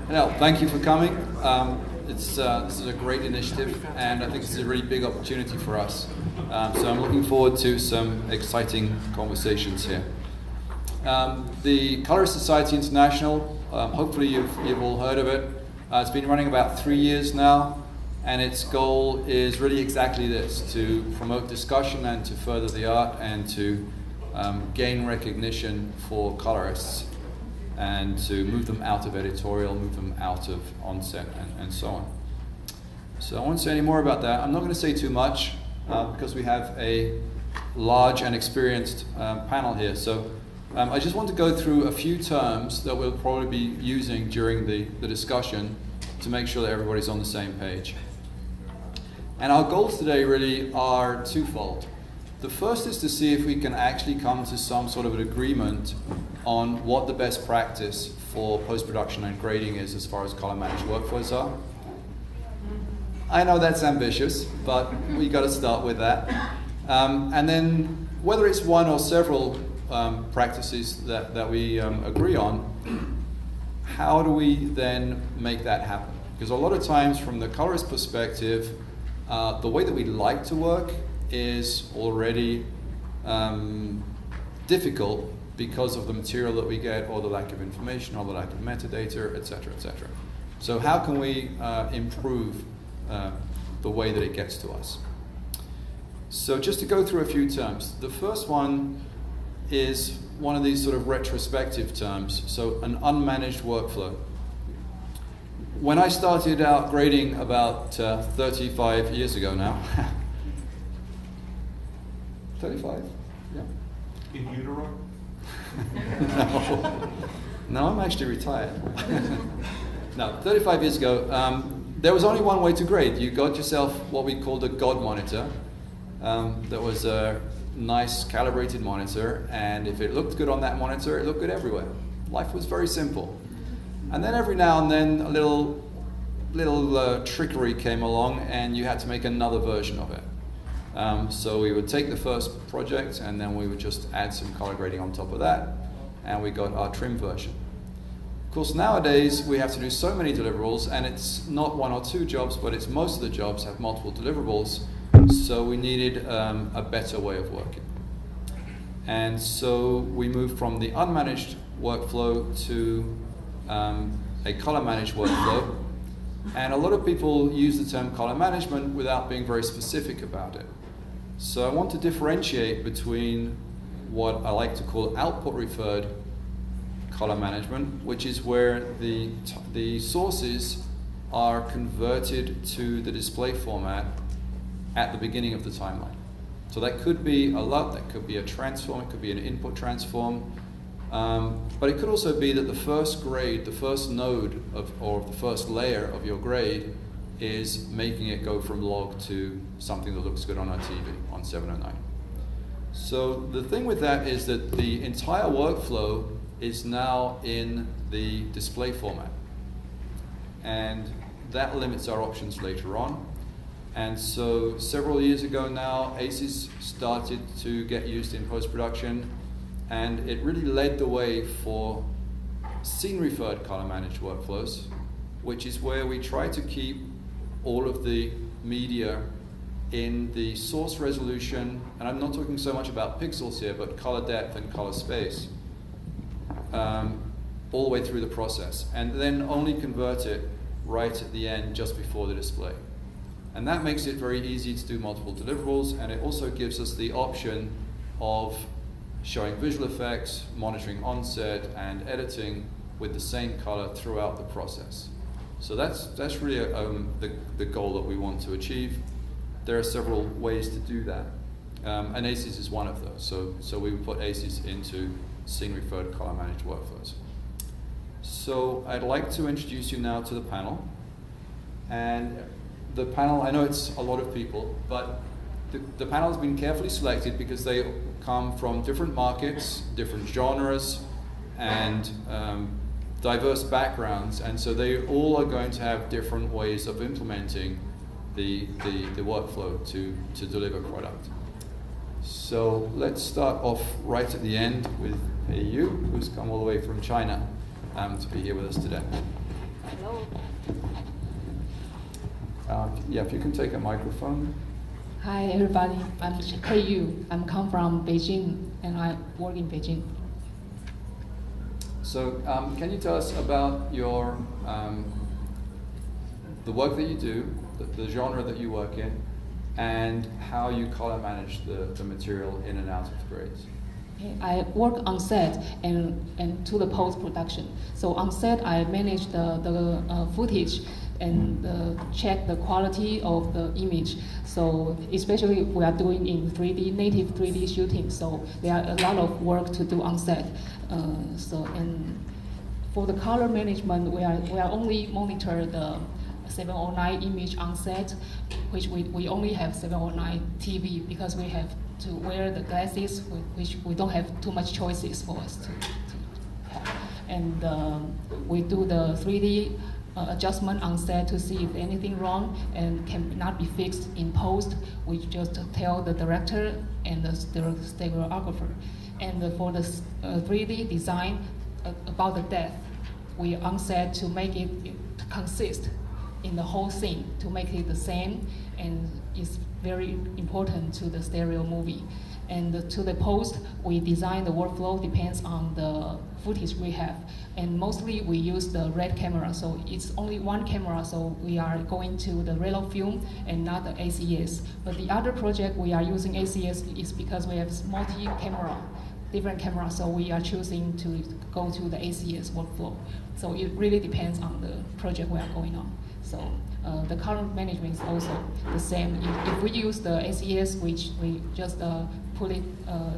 Well, thank you for coming. This is a great initiative, and I think this is a really big opportunity for us. So I'm looking forward to some exciting conversations here. The Colorist Society International, hopefully you've all heard of it. It's been running about 3 years now, and its goal is really exactly this: to promote discussion and to further the art and to gain recognition for colorists, and to move them out of editorial, move them out of onset, and so on. So I won't say any more about that. I'm not going to say too much because we have a large and experienced panel here. So I just want to go through a few terms that we'll probably be using during the discussion to make sure that everybody's on the same page. And our goals today really are twofold. The first is to see if we can actually come to some sort of an agreement on what the best practice for post-production and grading is as far as color managed workflows are. I know that's ambitious, but we got to start with that. And then whether it's one or several practices that we agree on, how do we then make that happen? Because a lot of times from the colorist perspective, the way that we like to work is already difficult because of the material that we get, or the lack of information, or the lack of metadata, etc., etc. So how can we improve the way that it gets to us? So just to go through a few terms. The first one is one of these sort of retrospective terms, so an unmanaged workflow. When I started out grading about 35 years ago now, 35? Yeah. In utero? No, I'm actually retired. No, 35 years ago, there was only one way to grade. You got yourself what we called a God monitor. That was a nice calibrated monitor, and if it looked good on that monitor, it looked good everywhere. Life was very simple. And then every now and then a little trickery came along, and you had to make another version of it. So we would take the first project, and then we would just add some color grading on top of that, and we got our trim version. Of course, nowadays we have to do so many deliverables, and it's not one or two jobs, but it's most of the jobs have multiple deliverables, so we needed a better way of working. And so we moved from the unmanaged workflow to a color managed workflow. And a lot of people use the term color management without being very specific about it. So I want to differentiate between what I like to call output referred color management, which is where the sources are converted to the display format at the beginning of the timeline. So that could be a LUT, that could be a transform, it could be an input transform, but it could also be that the first grade, the first node or the first layer of your grade is making it go from log to something that looks good on our TV on 709. So the thing with that is that the entire workflow is now in the display format, and that limits our options later on. And so several years ago now, ACES started to get used in post-production, and it really led the way for scene-referred color managed workflows, which is where we try to keep all of the media in the source resolution, and I'm not talking so much about pixels here, but color depth and color space, all the way through the process, and then only convert it right at the end, just before the display. And that makes it very easy to do multiple deliverables, and it also gives us the option of showing visual effects, monitoring onset, and editing with the same color throughout the process. So that's really the goal that we want to achieve. There are several ways to do that, and ACES is one of those. So we would put ACES into scene-referred color managed workflows. So I'd like to introduce you now to the panel. And the panel, I know it's a lot of people, but the panel has been carefully selected because they come from different markets, different genres, and diverse backgrounds, and so they all are going to have different ways of implementing the workflow to deliver product. So let's start off right at the end with Hugh, who's come all the way from China to be here with us today. Hello. Yeah, if you can take a microphone. Hi, everybody. I'm Hugh. I'm come from Beijing, and I work in Beijing. So, can you tell us about your the work that you do, the genre that you work in, and how you color manage the material in and out of the grades? I work on set and to the post-production. So on set, I manage the footage and check the quality of the image. So especially we are doing in 3D, native 3D shooting, so there are a lot of work to do on set. And for the color management, we are only monitor the 709 image on set, which we only have 709 TV because we have to wear the glasses, which we don't have too much choices for us to have. And we do the 3D adjustment on set to see if anything wrong and cannot be fixed in post. We just tell the director and the stereographer. And for the 3D design about the depth, we on set to make it consist in the whole scene, to make it the same, and it's very important to the stereo movie. And to the post, we design the workflow depends on the footage we have. And mostly we use the red camera, so it's only one camera, so we are going to the relo film and not the ACS. But the other project we are using ACS is because we have multi-camera, different cameras, so we are choosing to go to the ACS workflow. So it really depends on the project we are going on. So the color management is also the same. If we use the ACS, which we just put it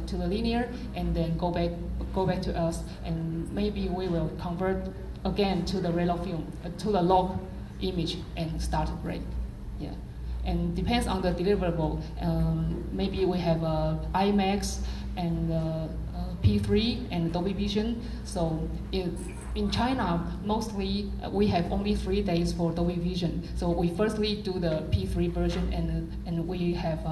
to the linear and then go back to us, and maybe we will convert again to the relo film, to the log image and start grade. Yeah, and depends on the deliverable. Maybe we have IMAX and P3 and Dolby Vision. So in China, mostly we have only 3 days for Dolby Vision. So we firstly do the P3 version, and we have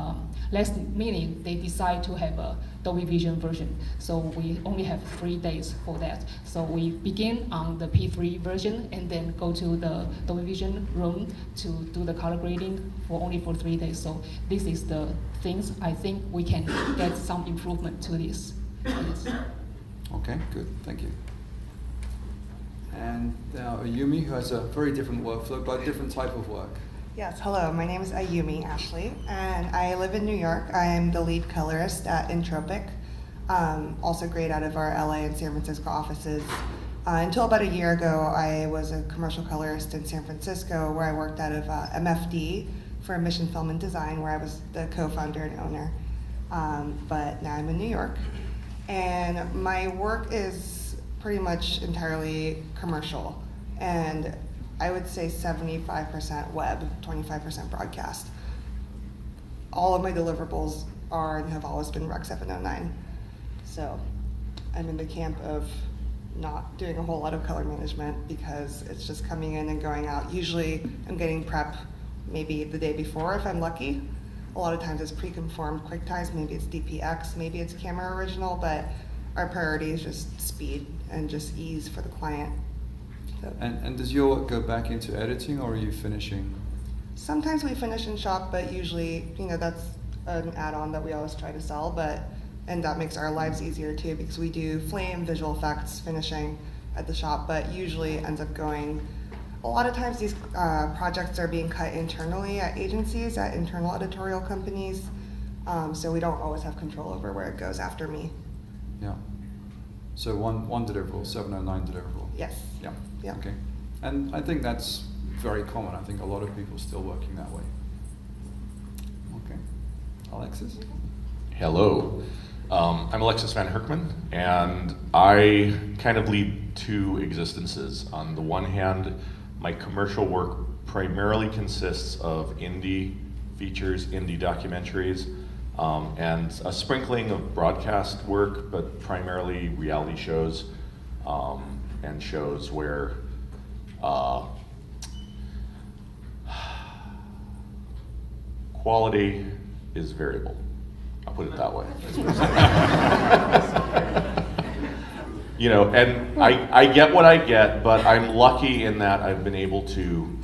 last minute they decide to have a Dolby Vision version. So we only have 3 days for that. So we begin on the P3 version and then go to the Dolby Vision room to do the color grading only for 3 days. So this is the things I think we can get some improvement to this. Yes. Okay, good, thank you. And now Ayumi, who has a very different workflow, but a different type of work. Yes, hello, my name is Ayumi Ashley, and I live in New York. I am the lead colorist at Entropic, also great out of our LA and San Francisco offices. Until about a year ago, I was a commercial colorist in San Francisco, where I worked out of MFD for Mission Film and Design, where I was the co-founder and owner. But now I'm in New York, and my work is pretty much entirely commercial, and I would say 75% web, 25% broadcast. All of my deliverables are and have always been Rec 709. So I'm in the camp of not doing a whole lot of color management because it's just coming in and going out. Usually I'm getting prep maybe the day before if I'm lucky. A lot of times it's pre-conformed QuickTimes, maybe it's DPX, maybe it's camera original, but our priority is just speed and just ease for the client. So. And does your work go back into editing, or are you finishing? Sometimes we finish in shop, but usually, that's an add-on that we always try to sell, and that makes our lives easier too, because we do flame, visual effects, finishing at the shop, but usually it ends up going, a lot of times these projects are being cut internally at agencies, at internal editorial companies, so we don't always have control over where it goes after me. Yeah. So one deliverable, 709 deliverable. Yes. Yeah. Yeah. Okay. And I think that's very common. I think a lot of people are still working that way. Okay. Alexis? Hello. I'm Alexis van Hurkman, and I kind of lead two existences. On the one hand, my commercial work primarily consists of indie features, indie documentaries, and a sprinkling of broadcast work, but primarily reality shows and shows where quality is variable. I'll put it that way. And I get what I get, but I'm lucky in that I've been able to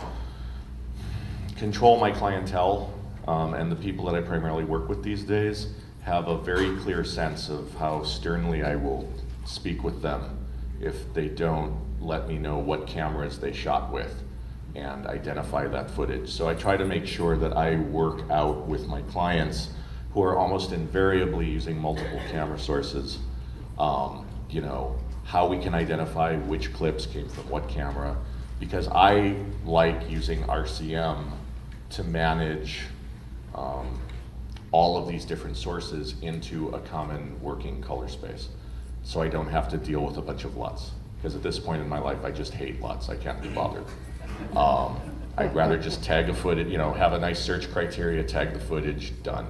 control my clientele, and the people that I primarily work with these days have a very clear sense of how sternly I will speak with them if they don't let me know what cameras they shot with and identify that footage. So I try to make sure that I work out with my clients who are almost invariably using multiple camera sources, how we can identify which clips came from what camera, because I like using RCM to manage all of these different sources into a common working color space. So I don't have to deal with a bunch of LUTs. Because at this point in my life, I just hate LUTs. I can't be bothered. I'd rather just tag a footage, have a nice search criteria, tag the footage, done.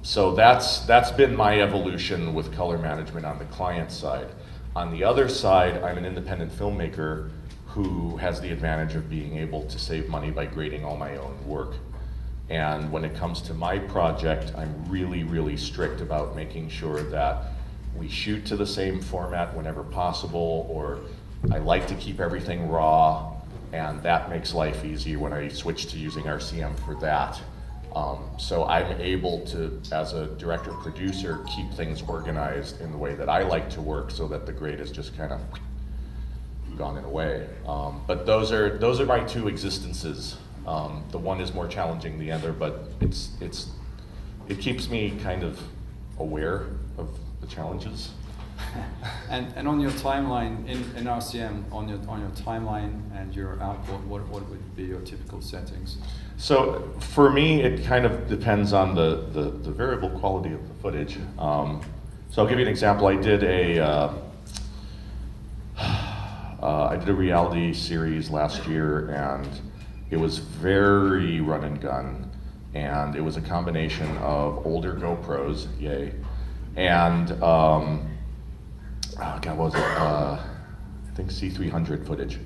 So that's been my evolution with color management on the client side. On the other side, I'm an independent filmmaker who has the advantage of being able to save money by grading all my own work. And when it comes to my project, I'm really, really strict about making sure that we shoot to the same format whenever possible, or I like to keep everything raw, and that makes life easy when I switch to using RCM for that. So I'm able to, as a director-producer, keep things organized in the way that I like to work so that the grade is just kind of gone away. But those are my two existences. The one is more challenging than the other, but it keeps me kind of aware of the challenges. And on your timeline in RCM, on your timeline and your output, what would be your typical settings? So for me, it kind of depends on the variable quality of the footage. So I'll give you an example. I did a reality series last year, and it was very run and gun, and it was a combination of older GoPros, yay, and what was it? I think C300 footage,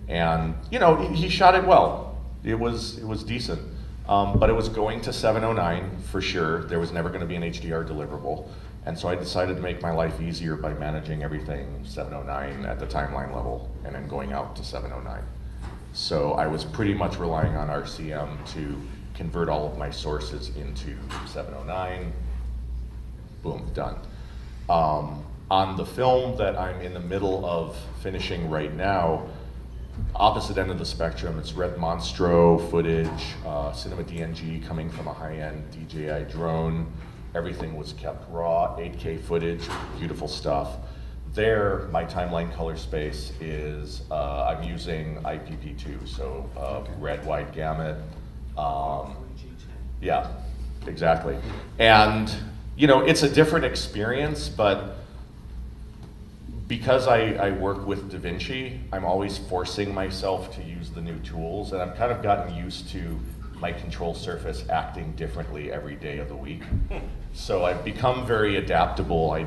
and he shot it well. It was decent, but it was going to 709 for sure. There was never going to be an HDR deliverable, and so I decided to make my life easier by managing everything 709 at the timeline level, and then going out to 709. So I was pretty much relying on RCM to convert all of my sources into 709. Boom, done. On the film that I'm in the middle of finishing right now, opposite end of the spectrum, it's Red Monstro footage, Cinema DNG coming from a high-end DJI drone. Everything was kept raw, 8K footage, beautiful stuff. There, my timeline color space is, I'm using IPP2, so red, wide gamut. Yeah, exactly. And, it's a different experience, but because I work with DaVinci, I'm always forcing myself to use the new tools, and I've kind of gotten used to my control surface acting differently every day of the week. So I've become very adaptable.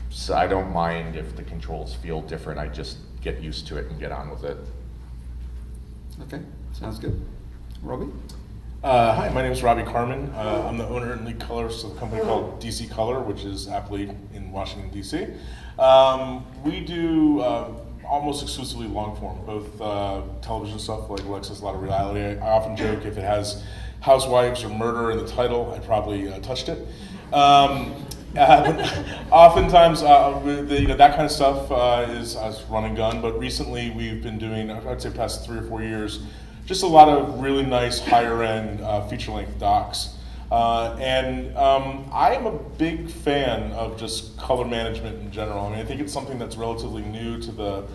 So I don't mind if the controls feel different. I just get used to it and get on with it. Okay, sounds good. Robbie? Hi, my name is Robbie Carman. I'm the owner and lead colorist of a company called DC Color, which is aptly in Washington, D.C. We do almost exclusively long form, both television stuff like Alexis, a lot of reality. I often joke if it has housewives or murder in the title, I probably touched it. Oftentimes, that kind of stuff is run and gun, but recently we've been doing, I'd say past 3 or 4 years, just a lot of really nice higher-end feature-length docs. I am a big fan of just color management in general. I think it's something that's relatively new to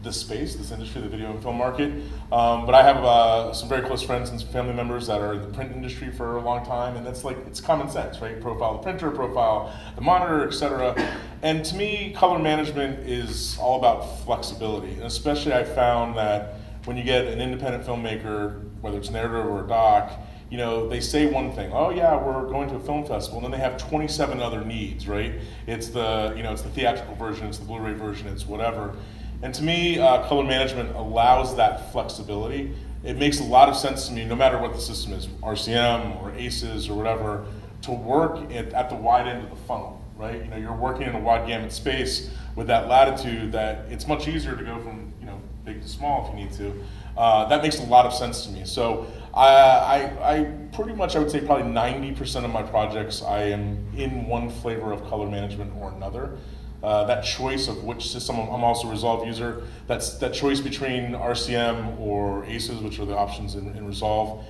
this space, this industry, the video and film market. But I have some very close friends and some family members that are in the print industry for a long time, and it's common sense, right? Profile the printer, profile the monitor, etc. And to me, color management is all about flexibility, and especially I found that when you get an independent filmmaker, whether it's narrative or a doc, they say one thing, oh yeah, we're going to a film festival, and then they have 27 other needs, right? It's the theatrical version, it's the Blu-ray version, it's whatever. And to me, color management allows that flexibility. It makes a lot of sense to me, no matter what the system is, RCM or ACES or whatever, to work at the wide end of the funnel, right? You know, you're working in a wide gamut space with that latitude that it's much easier to go from, you know, big to small if you need to. That makes a lot of sense to me. So I pretty much, I would say probably 90% of my projects I am in one flavor of color management or another. That choice of which system, I'm also a Resolve user, that choice between RCM or ACES, which are the options in Resolve,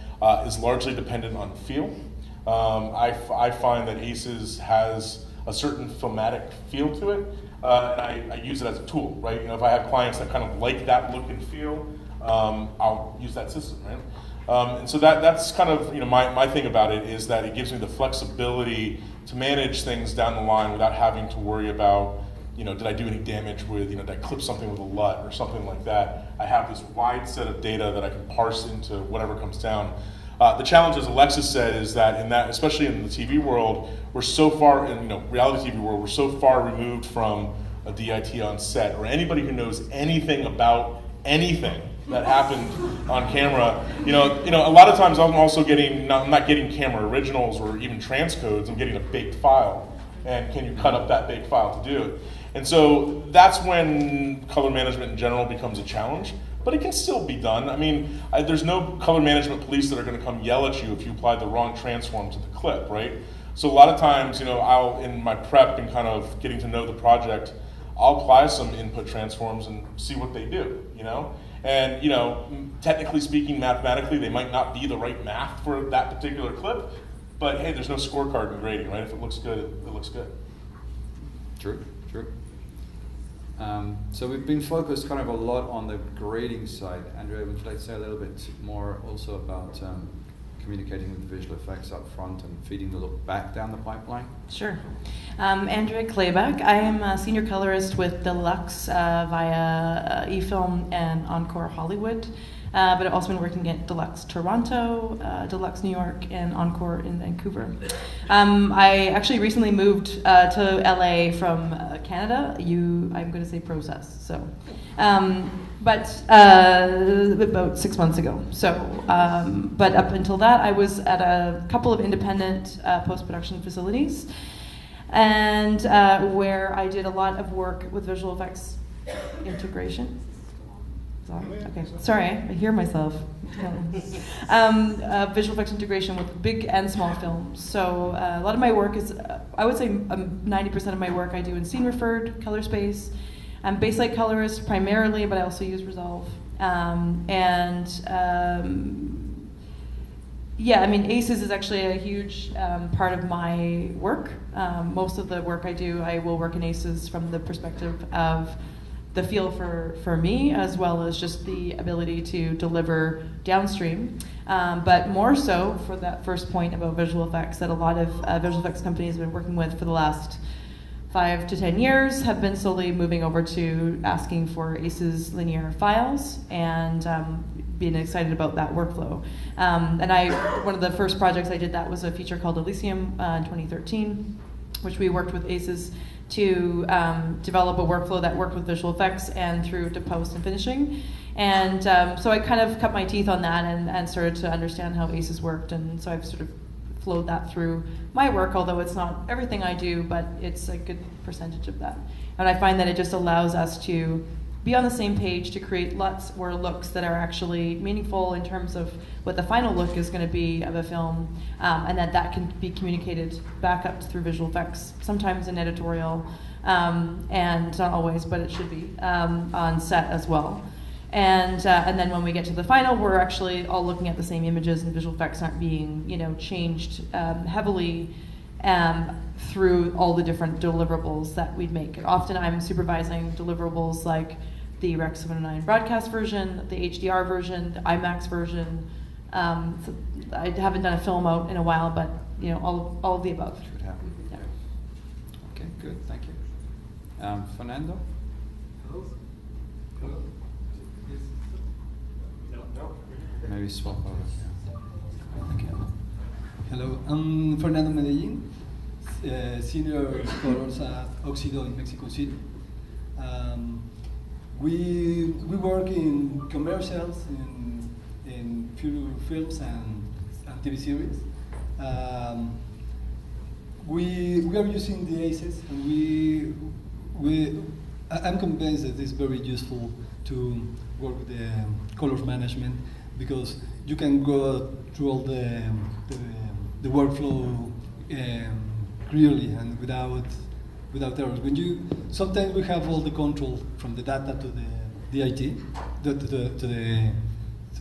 is largely dependent on feel. I find that ACES has a certain filmatic feel to it, and I use it as a tool, right? You know, if I have clients that kind of like that look and feel, I'll use that system, right? And so that's kind of, you know, my thing about it is that it gives me the flexibility to manage things down the line without having to worry about, you know, did I do any damage with, you know, did I clip something with a LUT or something like that. I have this wide set of data that I can parse into whatever comes down. The challenge, as Alexis said, is that especially in the TV world, we're so far, in, you know, reality TV world, we're so far removed from a DIT on set or anybody who knows anything about anything that happened on camera. You know, a lot of times I'm also getting, I'm not getting camera originals or even transcodes, I'm getting a baked file. And can you cut up that baked file to do it? And so that's when color management in general becomes a challenge, but it can still be done. I mean, there's no color management police that are gonna come yell at you if you apply the wrong transform to the clip, right? So a lot of times, you know, I'll, in my prep and kind of getting to know the project, I'll apply some input transforms and see what they do, you know? And, you know, technically speaking, mathematically, they might not be the right math for that particular clip, but hey, there's no scorecard in grading, right? If it looks good, it looks good. True. So we've been focused kind of a lot on the grading side. Andrea, would you like to say a little bit more also about communicating with visual effects up front and feeding the look back down the pipeline? Sure. Andrea Chlebak. I am a senior colorist with Deluxe via eFilm and Encore Hollywood, but I've also been working at Deluxe Toronto, Deluxe New York, and Encore in Vancouver. I actually recently moved to LA from Canada. I'm going to say process. So. But about 6 months ago. So, but up until that, I was at a couple of independent post-production facilities, and where I did a lot of work with visual effects integration. Okay, sorry, I hear myself. Visual effects integration with big and small films. So a lot of my work is, I would say 90% of my work I do in scene referred, color space. I'm Baselight colorist primarily, but I also use Resolve. Yeah, I mean, ACES is actually a huge part of my work. Most of the work I do, I will work in ACES from the perspective of the feel for me, as well as just the ability to deliver downstream. But more so for that first point about visual effects that a lot of visual effects companies have been working with for the last 5 to 10 years have been slowly moving over to asking for ACES linear files and being excited about that workflow. One of the first projects I did that was a feature called Elysium in 2013, which we worked with ACES to develop a workflow that worked with visual effects and through to post and finishing. And so I kind of cut my teeth on that and started to understand how ACES worked, and so I've sort of flowed that through my work, although it's not everything I do, but it's a good percentage of that. And I find that it just allows us to be on the same page to create LUTs or looks that are actually meaningful in terms of what the final look is going to be of a film, and that can be communicated back up through visual effects, sometimes in editorial, and not always, but it should be on set as well. And then when we get to the final, we're actually all looking at the same images, and visual effects aren't being, changed heavily through all the different deliverables that we'd make. Often I'm supervising deliverables like the Rec 709 broadcast version, the HDR version, the IMAX version. So I haven't done a film out in a while, but all of the above. Should happen. Yeah. Okay, good. Thank you. Fernando. Hello. Maybe swap over. Yeah. Okay. Hello, I'm Fernando Medellin, senior colors at Oxido in Mexico City. We work in commercials, in feature films and TV series. we are using the ACEs, and I'm convinced that it's very useful to work with the color management, because you can go through all the workflow clearly and without errors. Sometimes we have all the control from the data to the DIT, to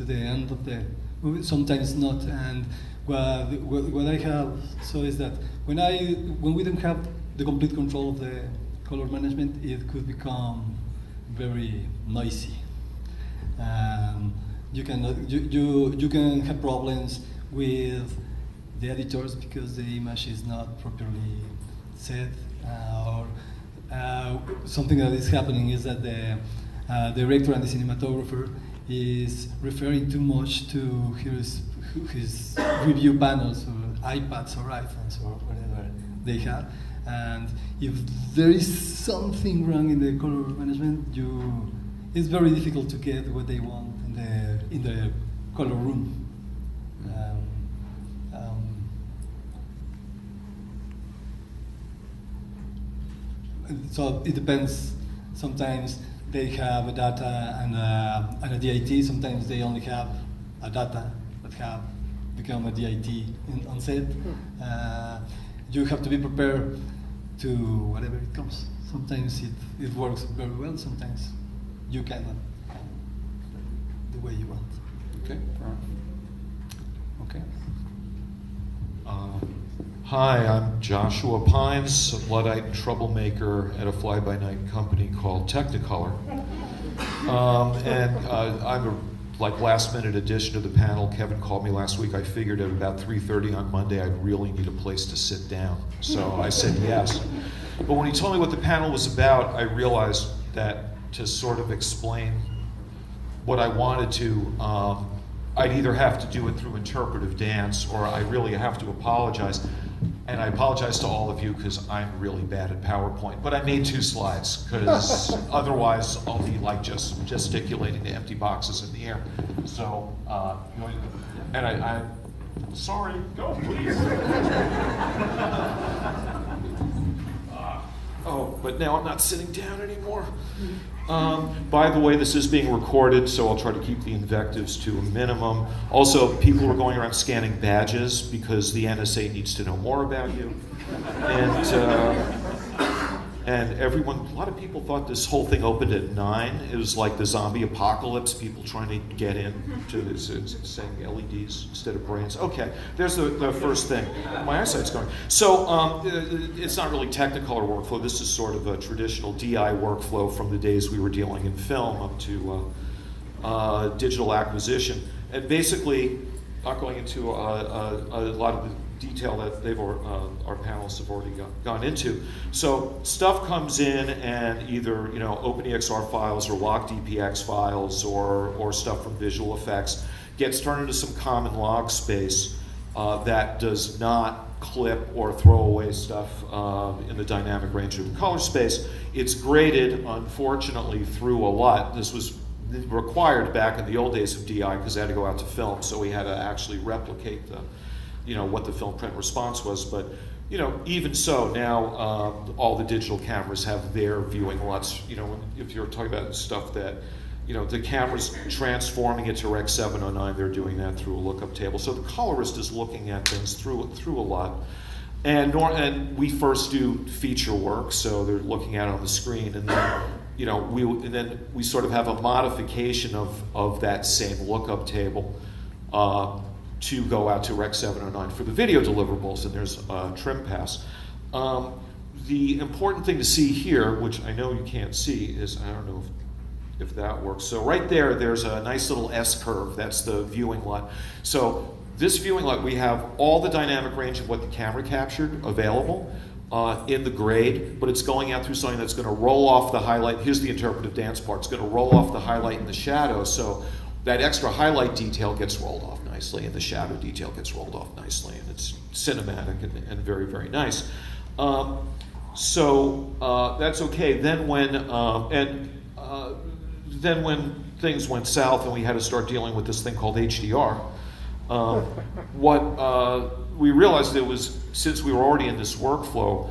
the end of the movie. Sometimes not, and what I have so is that when we don't have the complete control of the color management, it could become very noisy. You can have problems with the editors because the image is not properly set, or something that is happening is that the director and the cinematographer is referring too much to his review panels or iPads or iPhones or whatever they have. And if there is something wrong in the color management, it's very difficult to get what they want in the color room. So it depends. Sometimes they have a data and a DIT. Sometimes they only have a data that have become a DIT on set. You have to be prepared to whatever it comes. Sometimes it works very well. Sometimes you cannot the way you want. Okay. Okay. Hi, I'm Joshua Pines, a Luddite troublemaker at a fly-by-night company called Technicolor. I'm a last-minute addition to the panel. Kevin called me last week. I figured at about 3:30 on Monday I'd really need a place to sit down. So I said yes. But when he told me what the panel was about, I realized that to sort of explain what I wanted to, I'd either have to do it through interpretive dance, or I really have to apologize. And I apologize to all of you because I'm really bad at PowerPoint. But I made 2 slides because otherwise I'll be just gesticulating to empty boxes in the air. So, and I'm sorry, go please. But now I'm not sitting down anymore. By the way, this is being recorded, so I'll try to keep the invectives to a minimum. Also, people are going around scanning badges because the NSA needs to know more about you. And everyone, a lot of people thought this whole thing opened at 9. It was like the zombie apocalypse, people trying to get in to this, saying LEDs instead of brains. Okay, there's the first thing. My eyesight's going. So it's not really Technicolor workflow. This is sort of a traditional DI workflow from the days we were dealing in film up to digital acquisition. And basically, not going into a lot of the detail that our panelists have already gone into. So stuff comes in, and either OpenEXR files or LockDPX files or stuff from visual effects gets turned into some common log space that does not clip or throw away stuff in the dynamic range of the color space. It's graded, unfortunately, through a lot. This was required back in the old days of DI because they had to go out to film, so we had to actually replicate what the film print response was. But even so, now all the digital cameras have their viewing lots. If you're talking about stuff that the camera's transforming it to Rec 709, they're doing that through a lookup table. So the colorist is looking at things through a lot. And we first do feature work, so they're looking at it on the screen, and then we sort of have a modification of that same lookup table to go out to Rec 709 for the video deliverables, and there's a trim pass. The important thing to see here, which I know you can't see, is, I don't know if that works. So right there's a nice little S-curve. That's the viewing lot. So this viewing lot, we have all the dynamic range of what the camera captured available in the grade, but it's going out through something that's going to roll off the highlight. Here's the interpretive dance part. It's going to roll off the highlight and the shadow, so that extra highlight detail gets rolled off nicely, and the shadow detail gets rolled off nicely, and it's cinematic and very, very nice. So that's okay. Then when things went south and we had to start dealing with this thing called HDR, what we realized it was, since we were already in this workflow,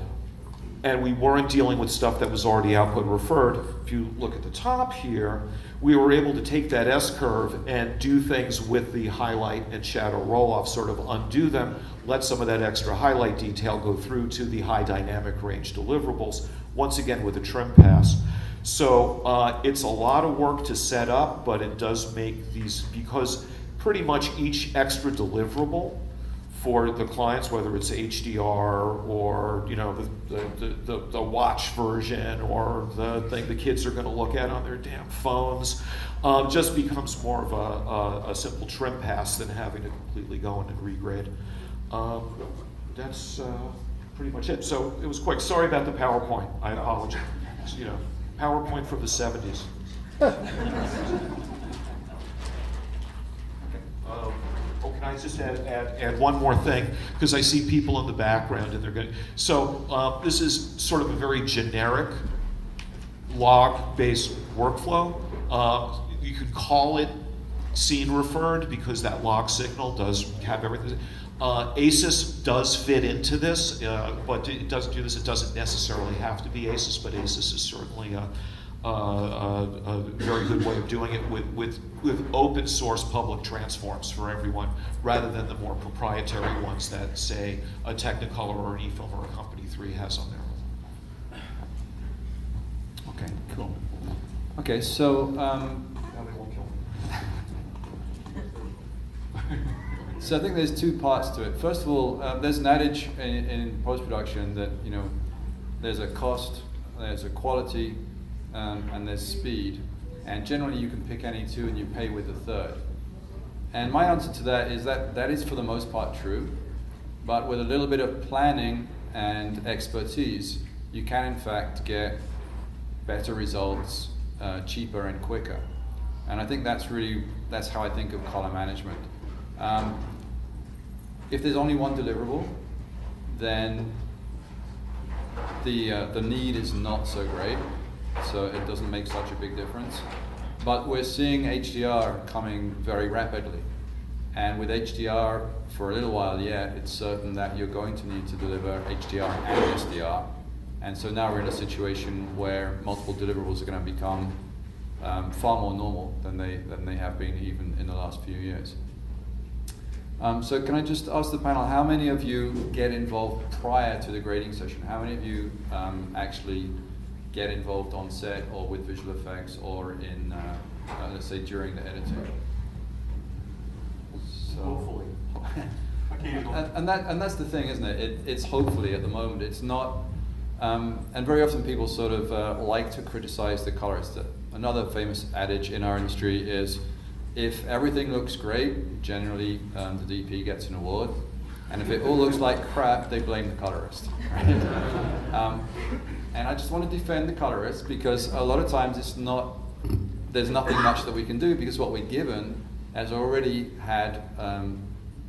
and we weren't dealing with stuff that was already output referred. If you look at the top here, we were able to take that S-curve and do things with the highlight and shadow roll-off, sort of undo them, let some of that extra highlight detail go through to the high dynamic range deliverables, once again with a trim pass. So it's a lot of work to set up, but it does make these, because pretty much each extra deliverable for the clients, whether it's HDR or the watch version or the thing the kids are going to look at on their damn phones, just becomes more of a simple trim pass than having to completely go in and regrade. That's pretty much it. So it was quick. Sorry about the PowerPoint. I apologize. PowerPoint from the 70s. Can I just add one more thing? Because I see people in the background and they're good. So this is sort of a very generic log-based workflow. You could call it scene referred because that log signal does have everything. ACES does fit into this, but it doesn't do this. It doesn't necessarily have to be ACES, but ACES is certainly a very good way of doing it with open source public transforms for everyone, rather than the more proprietary ones that, say, a Technicolor or an eFilm or a Company 3 has on their own. Okay, cool. Okay, so so I think there's two parts to it. First of all, there's an adage in post-production that there's a cost, there's a quality, and there's speed, and generally you can pick any two and you pay with a third. And my answer to that is that is for the most part true, but with a little bit of planning and expertise, you can in fact get better results cheaper and quicker. And I think that's how I think of color management. If there's only one deliverable, then the need is not so great, so it doesn't make such a big difference. But we're seeing HDR coming very rapidly. And with HDR, for a little while yet, it's certain that you're going to need to deliver HDR and SDR. And so now we're in a situation where multiple deliverables are going to become far more normal than they have been even in the last few years. So can I just ask the panel, how many of you get involved prior to the grading session? How many of you actually get involved on set or with visual effects or in, let's say, during the editing? So, Hopefully. and that's the thing, isn't it? It's hopefully at the moment. It's not, and very often people sort of like to criticize the colorist. Another famous adage in our industry is, if everything looks great, generally the DP gets an award, and if it all looks like crap, they blame the colorist. Right? And I just want to defend the colorist, because a lot of times there's nothing much that we can do, because what we're given has already had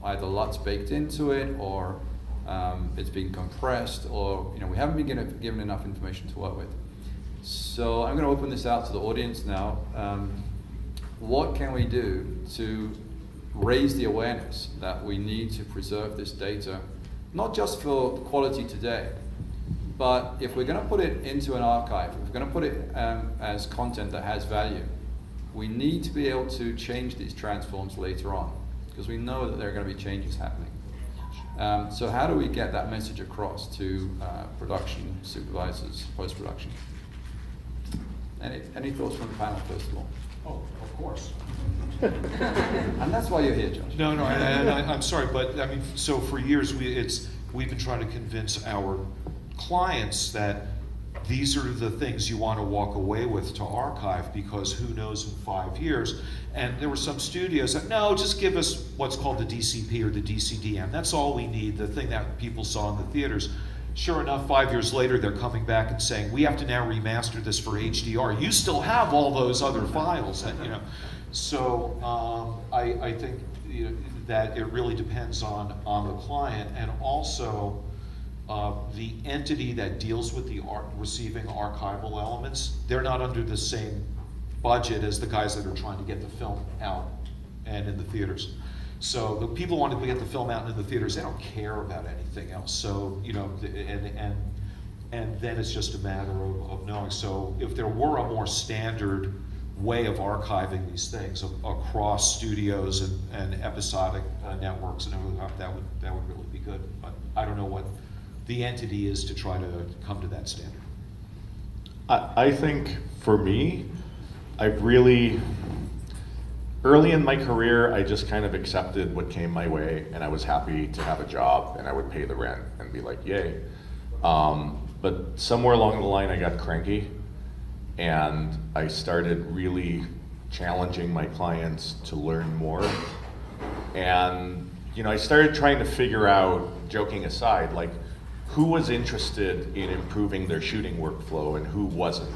either LUTs baked into it, or it's been compressed, or we haven't been given enough information to work with. So I'm going to open this out to the audience now. What can we do to raise the awareness that we need to preserve this data, not just for quality today, but if we're going to put it into an archive, if we're going to put it as content that has value, we need to be able to change these transforms later on, because we know that there are going to be changes happening. So how do we get that message across to production supervisors, post-production? Any thoughts from the panel, first of all? Oh, of course. And that's why you're here, Josh. No, I'm sorry, but I mean, so for years we've been trying to convince our clients that these are the things you want to walk away with to archive, because who knows in 5 years. And there were some studios that, no, just give us what's called the DCP or the DCDM. That's all we need, the thing that people saw in the theaters. Sure enough, 5 years later, they're coming back and saying, we have to now remaster this for HDR. You still have all those other files, So I think that it really depends on the client, and also the entity that deals with the receiving archival elements. They're not under the same budget as the guys that are trying to get the film out and in the theaters. So the people want to get the film out into the theaters. They don't care about anything else. So and then it's just a matter of knowing. So if there were a more standard way of archiving these things across studios and episodic networks and everything, that would really be good. But I don't know what the entity is to try to come to that standard. I think for me, I've really, early in my career, I just kind of accepted what came my way, and I was happy to have a job, and I would pay the rent and be like, yay. But somewhere along the line, I got cranky, and I started really challenging my clients to learn more. And I started trying to figure out, joking aside, like who was interested in improving their shooting workflow and who wasn't.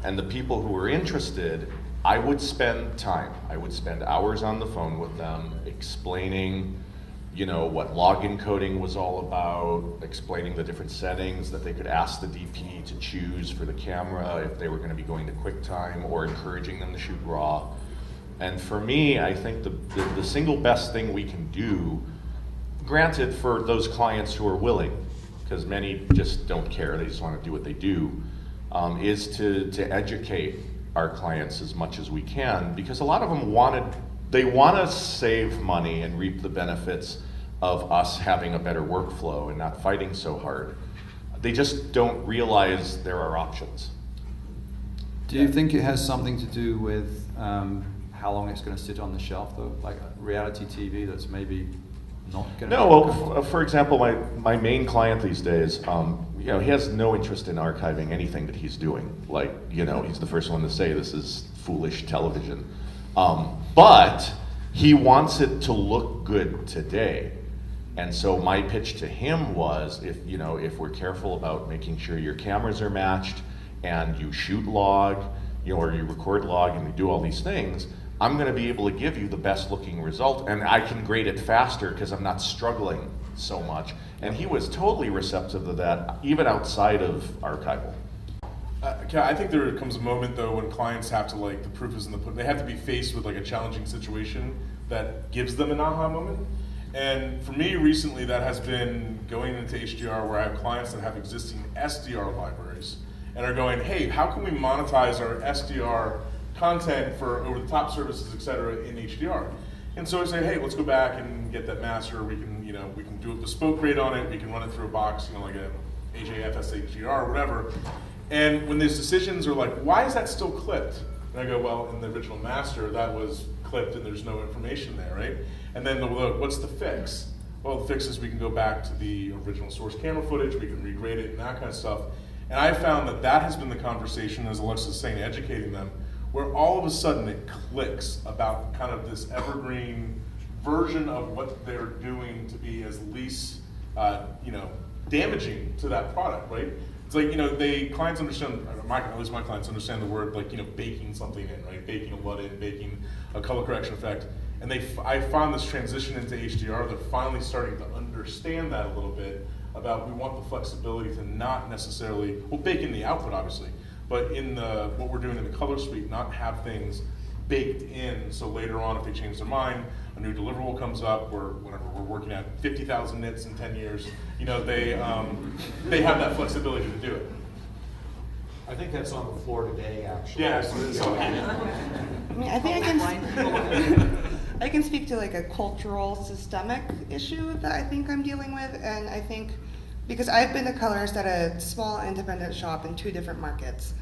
And the people who were interested, I would spend time. I would spend hours on the phone with them explaining what login coding was all about, explaining the different settings that they could ask the DP to choose for the camera if they were going to be going to QuickTime, or encouraging them to shoot RAW. And for me, I think the single best thing we can do, granted for those clients who are willing, because many just don't care, they just want to do what they do, is to educate our clients as much as we can, because a lot of them want to save money and reap the benefits of us having a better workflow and not fighting so hard. They just don't realize there are options. Do you think it has something to do with how long it's going to sit on the shelf, though? Like reality TV that's maybe not going to... No, well, for example, my main client these days, he has no interest in archiving anything that he's doing. Like, he's the first one to say this is foolish television. But he wants it to look good today. And so my pitch to him was, if we're careful about making sure your cameras are matched and you shoot log, or you record log and you do all these things, I'm going to be able to give you the best looking result, and I can grade it faster because I'm not struggling so much. And he was totally receptive to that, even outside of archival. I think there comes a moment though when clients have to, like, the proof is in the pudding. They have to be faced with like a challenging situation that gives them an aha moment. And for me recently, that has been going into HDR, where I have clients that have existing SDR libraries and are going, hey, how can we monetize our SDR content for over-the-top services, et cetera, in HDR? And so I say, hey, let's go back and get that master. We can, we can do a bespoke grade on it. We can run it through a box, like a AJFS HDR or whatever. And when these decisions are like, why is that still clipped? And I go, well, in the original master, that was clipped and there's no information there, right? And then what's the fix? Well, the fix is we can go back to the original source camera footage, we can regrade it and that kind of stuff. And I found that has been the conversation, as Alexis is saying, educating them, where all of a sudden it clicks about kind of this evergreen version of what they're doing to be as least, damaging to that product, right? It's like, clients understand, at least my clients understand the word, like, baking something in, right? Baking a LUT in, baking a color correction effect. And I found this transition into HDR, they're finally starting to understand that a little bit, about we want the flexibility to not necessarily, bake in the output obviously, but in what we're doing in the color suite, not have things baked in, so later on if they change their mind, a new deliverable comes up, or whenever we're working at 50,000 nits in 10 years, they have that flexibility to do it. I think that's on the floor today, actually. Yeah, I mean, I think I can speak to like a cultural systemic issue that I think I'm dealing with, and I think because I've been a colorist at a small independent shop in 2 different markets,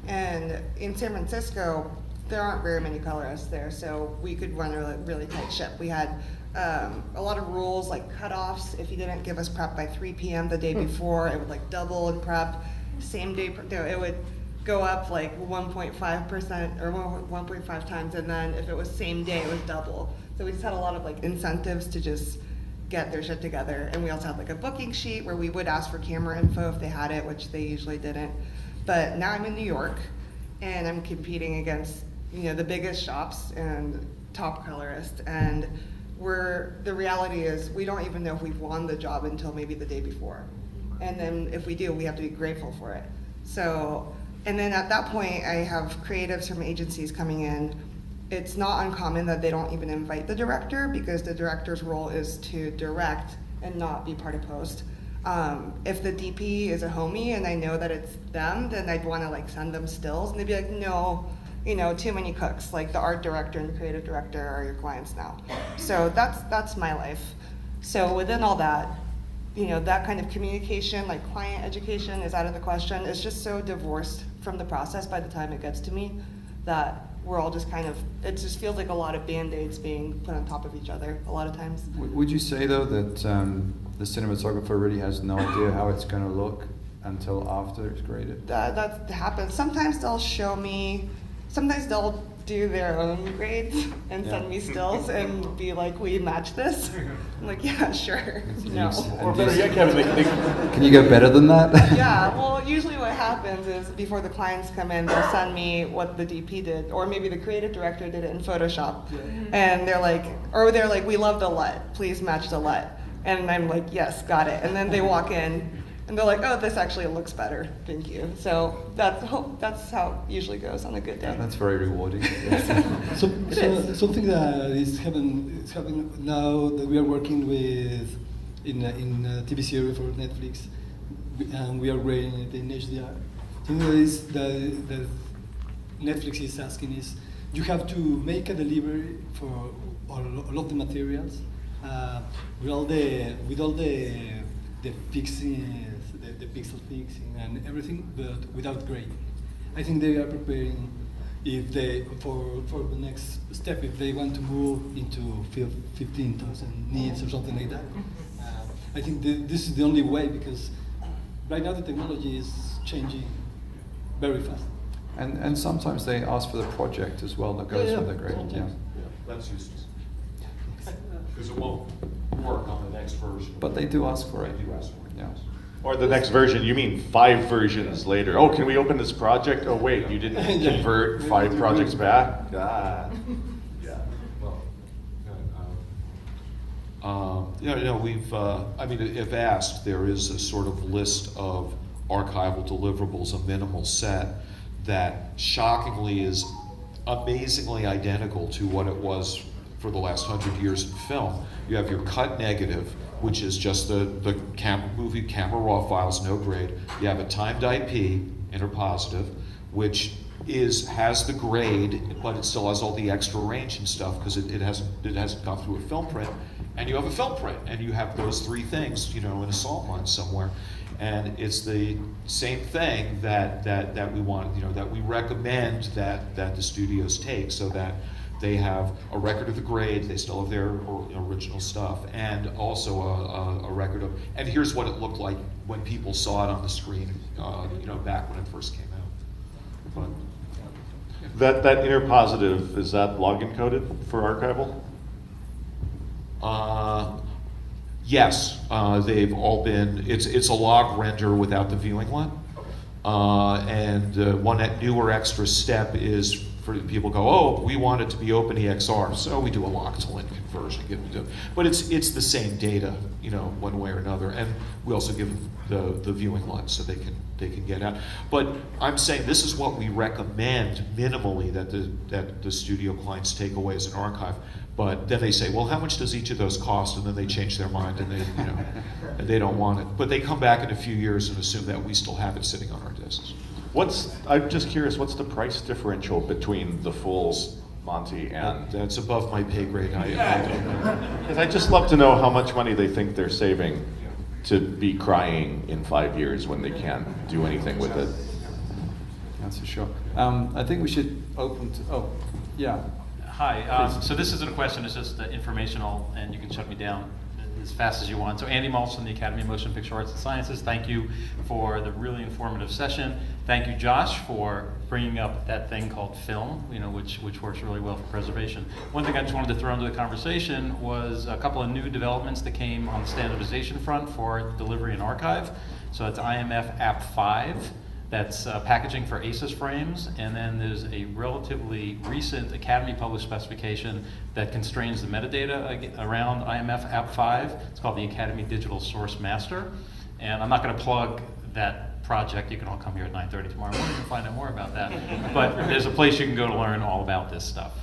and in San Francisco there aren't very many colorists there, so we could run a really tight ship. We had a lot of rules like cutoffs. If you didn't give us prep by 3 p.m. the day before, it would like double in prep. Same day, it would go up like 1.5% or 1.5 times, and then if it was same day, it was double. So we just had a lot of like incentives to just get their shit together. And we also had like a booking sheet where we would ask for camera info if they had it, which they usually didn't. But now I'm in New York, and I'm competing against the biggest shops and top colorists, and the reality is we don't even know if we've won the job until maybe the day before. And then if we do, we have to be grateful for it. So, and then at that point, I have creatives from agencies coming in, it's not uncommon that they don't even invite the director because the director's role is to direct and not be part of post. If the DP is a homie and I know that it's them, then I'd want to like send them stills, and they'd be like, no, you know, too many cooks. Like the art director and the creative director are your clients now. So that's my life. So within all that, you know, that kind of communication, like client education, is out of the question. It's just so divorced from the process by the time it gets to me that we're all just kind of, it just feels like a lot of Band-Aids being put on top of each other a lot of times. Would you say though that the cinematographer really has no idea how it's going to look until after it's graded? That happens. Sometimes they'll show me, sometimes they'll do their own grades and send me stills and be like, will you match this? I'm like, yeah, sure. No. Or better yet, Kevin, Can you go better than that? Yeah, well, usually what happens is before the clients come in, they'll send me what the DP did, or maybe the creative director did it in Photoshop. And they're like, we love the LUT, please match the LUT. And I'm like, yes, got it. And then they walk in and they're like, oh, this actually looks better, thank you. So that's how it usually goes on a good day. Yeah, that's very rewarding. Something that is happening now that we are working with in a TV series for Netflix, and we are grading it in HDR. Something that Netflix is asking is, you have to make a delivery for all of the materials with all the fixing, the pixel fixing and everything, but without grade. I think they are preparing if they for the next step, if they want to move into 15,000 nits or something like that. I think this is the only way, because right now the technology is changing very fast. And sometimes they ask for the project as well that goes with the grade. Yeah. That's useless. Because it won't work on the next version. But they do ask for it. They do ask for it. Yeah. Or the next version, you mean 5 versions later. Oh, can we open this project? Oh wait, you didn't convert 5 projects back? Ah. Yeah. Well, we've, if asked, there is a sort of list of archival deliverables, a minimal set that shockingly is amazingly identical to what it was for the last 100 years in film. You have your cut negative, which is just the movie camera raw files, no grade. You have a timed IP, interpositive, which has the grade, but it still has all the extra range and stuff because it hasn't gone through a film print. And you have a film print, and you have those 3 things, in a salt mine somewhere. And it's the same thing that we want, that we recommend that the studios take, so that they have a record of the grade, they still have their original stuff, and also a record of, and here's what it looked like when people saw it on the screen, back when it first came out. But, That interpositive, is that log encoded for archival? Yes, they've all been, it's a log render without the viewing LUT. And one newer extra step is for people go, oh, we want it to be OpenEXR, so we do a log-to-lint conversion. But it's the same data, one way or another, and we also give them the viewing LUT so they can get out. But I'm saying this is what we recommend minimally that the studio clients take away as an archive. But then they say, well, how much does each of those cost? And then they change their mind and they, and they don't want it. But they come back in a few years and assume that we still have it sitting on our discs. I'm just curious, what's the price differential between the fulls, Monty, and... That's above my pay grade. I don't know. Because I'd just love to know how much money they think they're saving to be crying in 5 years when they can't do anything with it. That's for sure. I think we should open to, yeah. Hi, so this isn't a question, it's just informational, and you can shut me down as fast as you want. So Andy Maltz from the Academy of Motion Picture Arts and Sciences, thank you for the really informative session. Thank you, Josh, for bringing up that thing called film, which works really well for preservation. One thing I just wanted to throw into the conversation was a couple of new developments that came on the standardization front for delivery and archive. So that's IMF App 5. That's packaging for ACES frames, and then there's a relatively recent Academy published specification that constrains the metadata around IMF App 5. It's called the Academy Digital Source Master, and I'm not going to plug that project. You can all come here at 9:30 tomorrow morning and find out more about that. But there's a place you can go to learn all about this stuff.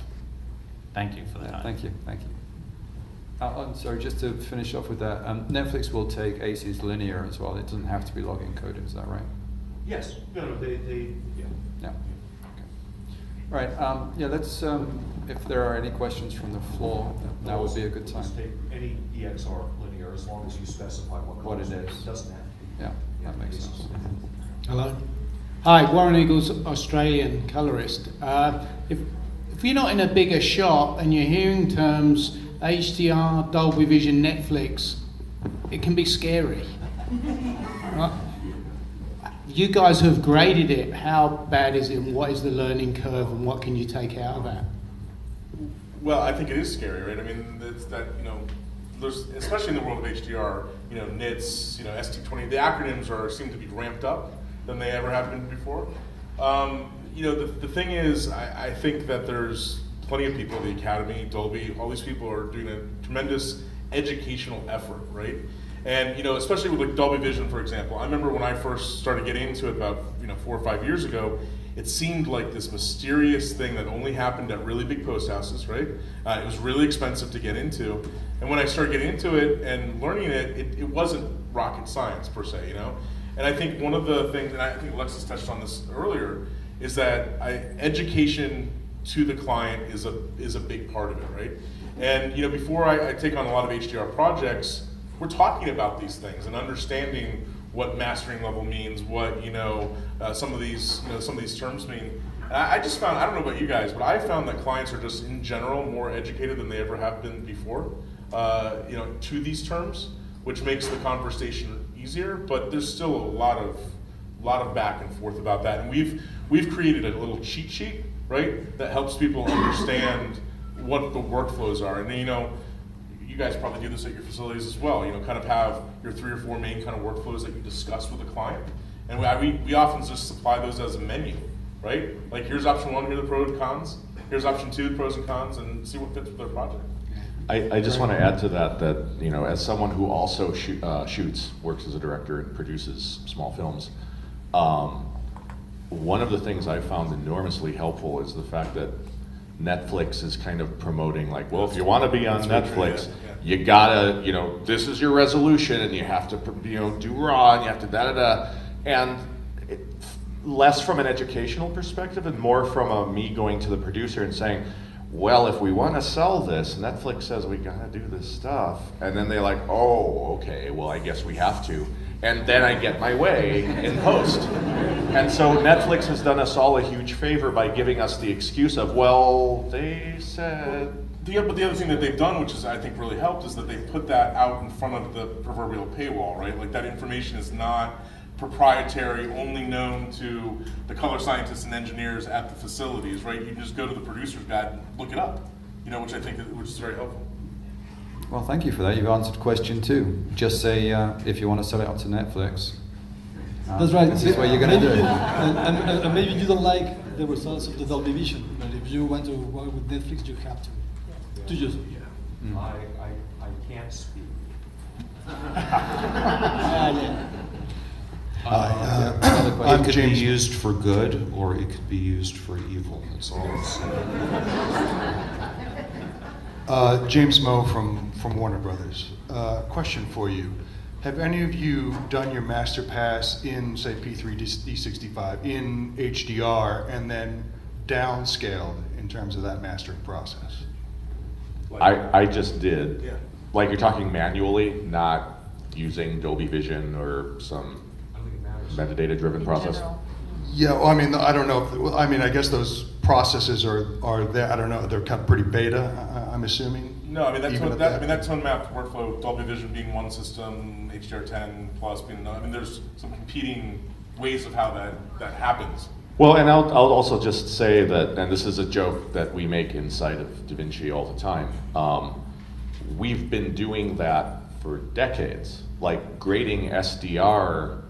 Thank you for the Yeah, time. thank you. I'm sorry, just to finish off with that, Netflix will take ACES linear as well. It doesn't have to be log encoded, is that right? Yes, no, they yeah. Yeah. Okay. All right. Yeah. Let's. If there are any questions from the floor, now would be a good time. Just take any EXR linear as long as you specify what it colors. is. It doesn't have to be. Yeah, that makes sense. Hello. Hi, Warren Eagles, Australian colorist. If you're not in a bigger shop and you're hearing terms HDR, Dolby Vision, Netflix, it can be scary. Right? You guys have graded it. How bad is it, and what is the learning curve, and what can you take out of that? Well, I think it is scary, right? I mean, it's that, there's, especially in the world of HDR, NITs, ST20, the acronyms seem to be ramped up than they ever have been before. The thing is, I think that there's plenty of people, the Academy, Dolby, all these people are doing a tremendous educational effort, right? And especially with like Dolby Vision, for example. I remember when I first started getting into it about 4 or 5 years ago, it seemed like this mysterious thing that only happened at really big post houses, right? It was really expensive to get into. And when I started getting into it and learning it wasn't rocket science per se, And I think one of the things, and I think Alexis touched on this earlier, is that education to the client is a big part of it, right? And before I take on a lot of HDR projects, we're talking about these things and understanding what mastering level means, what some of these terms mean. And I just found, I don't know about you guys, but I found that clients are just in general more educated than they ever have been before, to these terms, which makes the conversation easier. But there's still a lot of back and forth about that, and we've created a little cheat sheet, right, that helps people understand what the workflows are. And you guys probably do this at your facilities as well, kind of have your 3 or 4 main kind of workflows that you discuss with a client. And we often just supply those as a menu, right? Like, here's option 1, here are the pros and cons. Here's option 2, the pros and cons, and see what fits with their project. I just want to add to that, as someone who also shoots, works as a director and produces small films, one of the things I found enormously helpful is the fact that Netflix is kind of promoting, like, well, if you want to be on Netflix, you gotta, this is your resolution, and you have to, do RAW, and you have to da-da-da. And less from an educational perspective and more from me going to the producer and saying, well, if we want to sell this, Netflix says we gotta do this stuff. And then they're like, oh, okay, well, I guess we have to. And then I get my way in post. And so Netflix has done us all a huge favor by giving us the excuse of, well, they said. But the other thing that they've done, which is I think really helped, is that they put that out in front of the proverbial paywall, right? Like, that information is not proprietary, only known to the color scientists and engineers at the facilities, right? You can just go to the producer's guide and look it up, which I think is very helpful. Well, thank you for that. You've answered question 2. Just say if you want to sell it out to Netflix. That's right. This is what you're going to do. And maybe you don't like the results of the Dolby Vision, but if you want to work with Netflix, you have to use it. Yeah. I can't speak. I'm it could be used for good, or it could be used for evil. That's all I'm saying. James Moe from Warner Brothers. Question for you. Have any of you done your master pass in, say, P3D65 in HDR and then downscaled in terms of that mastering process? I just did. Yeah. Like, you're talking manually, not using Dolby Vision or some metadata-driven process? General. Yeah, well, I mean, I don't know. I guess those processes are there. I don't know. They're kind of pretty beta, I'm assuming. No, I mean, Even that tone mapped workflow, Dolby Vision being one system, HDR10 plus being another. I mean, there's some competing ways of how that happens. Well, and I'll also just say that, and this is a joke that we make inside of DaVinci all the time, we've been doing that for decades. Like, grading SDR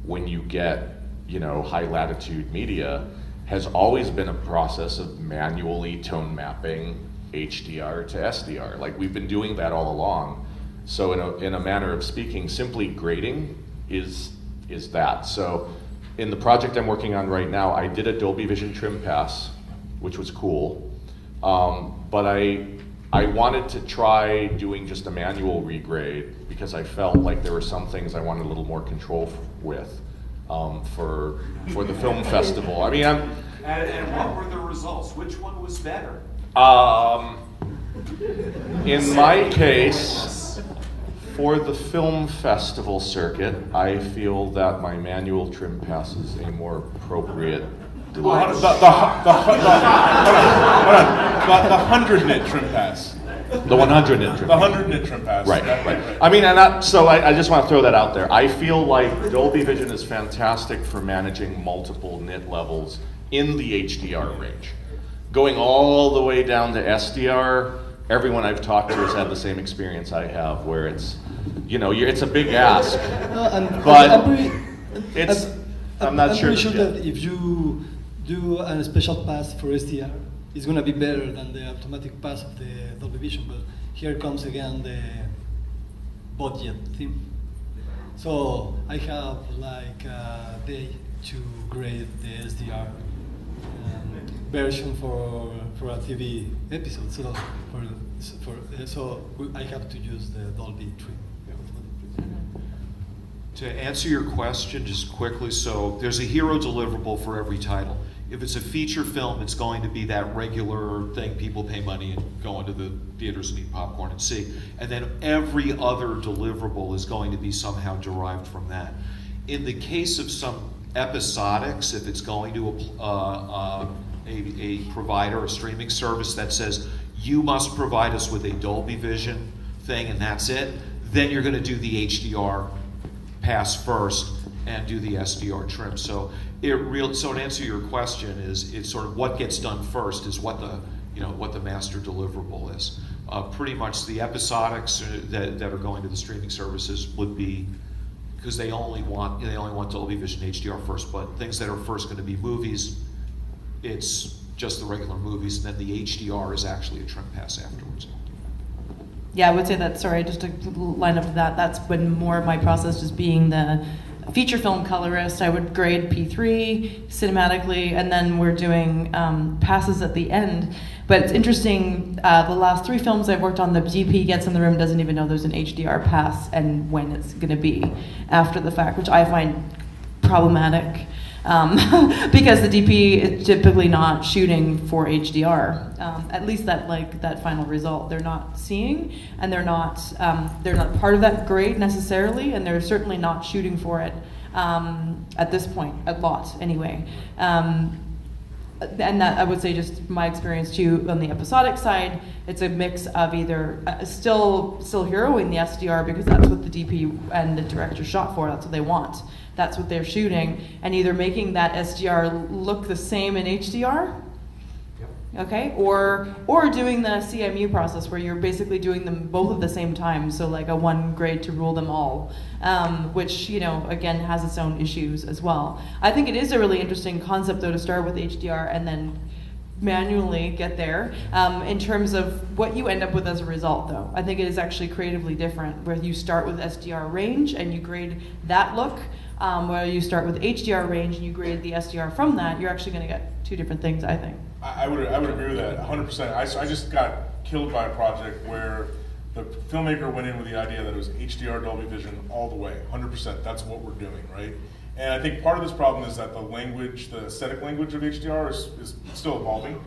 when you get, high latitude media has always been a process of manually tone mapping HDR to SDR. Like, we've been doing that all along. So in a manner of speaking, simply grading is that. So in the project I'm working on right now, I did a Dolby Vision trim pass, which was cool. But I wanted to try doing just a manual regrade because I felt like there were some things I wanted a little more control with for the film festival. I mean, And what were the results? Which one was better? In my case, for the film festival circuit, I feel that my manual trim pass is a more appropriate The device. 100 nit trim pass. The 100 nit trim. The 100 nit trim pass. Right, Yeah, right. I mean, so I just want to throw that out there. I feel like Dolby Vision is fantastic for managing multiple nit levels in the HDR range. Going all the way down to SDR, everyone I've talked to has had the same experience I have, where it's, it's a big ask. But I'm not sure. pretty sure that if you do a special pass for SDR, it's going to be better than the automatic pass of the Dolby Vision. But here comes again the budget thing. So I have like a day to grade the SDR version for a TV episode. So I have to use the Dolby trim. To answer your question just quickly, so there's a hero deliverable for every title. If it's a feature film, it's going to be that regular thing people pay money and go into the theaters and eat popcorn and see. And then every other deliverable is going to be somehow derived from that. In the case of some episodics, if it's going to a provider, a streaming service that says, you must provide us with a Dolby Vision thing and that's it, then you're going to do the HDR pass first and do the SDR trim. So so to answer your question is, it's sort of what gets done first is what the master deliverable is. Pretty much the episodics that are going to the streaming services would be, because they only want Dolby Vision HDR first, but things that are first going to be movies, it's just the regular movies, and then the HDR is actually a trim pass afterwards. Yeah, I would say that, sorry, just to line up to that, that's been more of my process, just being the feature film colorist. I would grade P3 cinematically, and then we're doing passes at the end. But it's interesting, the last 3 films I've worked on, the DP gets in the room, doesn't even know there's an HDR pass and when it's going to be after the fact, which I find problematic. Because the DP is typically not shooting for HDR. At least that final result they're not seeing, and they're not part of that grade necessarily, and they're certainly not shooting for it at this point, a lot anyway. And that, I would say, just my experience too on the episodic side, it's a mix of either still heroing the SDR because that's what the DP and the director shot for, that's what they want, that's what they're shooting, and either making that SDR look the same in HDR, okay, or doing the CMU process where you're basically doing them both at the same time, so like a one grade to rule them all, which again has its own issues as well. I think it is a really interesting concept though to start with HDR and then manually get there. In terms of what you end up with as a result though, I think it is actually creatively different where you start with SDR range and you grade that look, where you start with HDR range and you grade the SDR from that. You're actually going to get 2 different things, I think. I would agree with that 100%. I just got killed by a project where the filmmaker went in with the idea that it was HDR Dolby Vision all the way, 100%. That's what we're doing, right? And I think part of this problem is that the aesthetic language of HDR is still evolving.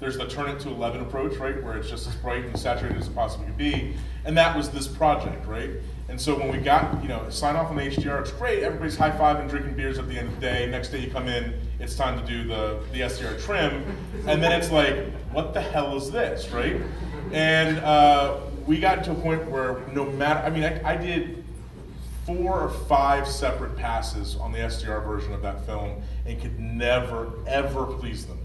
There's the turn it to 11 approach, right, where it's just as bright and saturated as it possibly could be, and that was this project, right? And so when we got sign off on the HDR, it's great. Everybody's high fiving, drinking beers at the end of the day. Next day you come in, it's time to do the SDR trim, and then it's like, what the hell is this, right? And we got to a point where no matter, I did 4 or 5 separate passes on the SDR version of that film and could never ever please them.